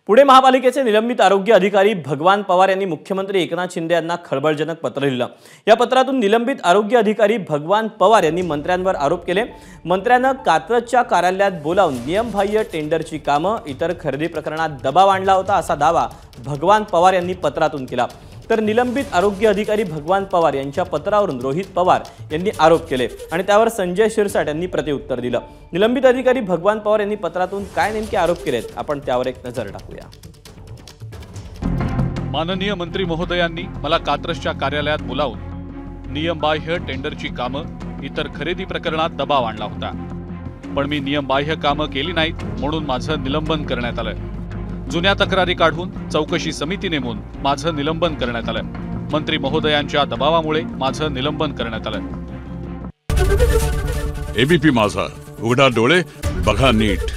पुणे महापालिकेचे निलंबित आरोग्य अधिकारी भगवान पवार यांनी मुख्यमंत्री एकनाथ शिंदे यांना खळबळजनक पत्र लिहिलं। या पत्रातून निलंबित आरोग्य अधिकारी भगवान पवार यांनी मंत्र्यांवर आरोप केले। मंत्र्यांना कात्रजच्या कार्यालयात बोलावून नियमबाह्य टेंडरची कामं इतर खरेदी प्रकरणात दबाव आणला होता असा दावा भगवान पवार यांनी पत्रातून केला। तर निलंबित आरोग्य अधिकारी भगवान पवार यांच्या पत्रावरून रोहित पवार यांनी आरोप केले आणि त्यावर संजय शिरसाट यांनी प्रतिउत्तर दिलं। निलंबित अधिकारी भगवान पवार यांनी पत्रातून काय नेमके आरोप केलेत आपण त्यावर एक नजर टाकूया। माननीय मंत्री महोदयांनी मला कात्रजच्या कार्यालयात बोलावून नियमबाह्य टेंडरची कामं इतर खरेदी प्रकरणात दबाव आणला होता, पण मी नियमबाह्य कामं केली नाहीत म्हणून माझं निलंबन करण्यात आलं। जुन्या तक्रारी काढून चौकशी समिती नेमून माझं निलंबन करण्यात आलं। मंत्री महोदयांच्या दबावामुळे माझं निलंबन करण्यात आलं। एबीपी माझा, उघडा डोळे बघा नीट।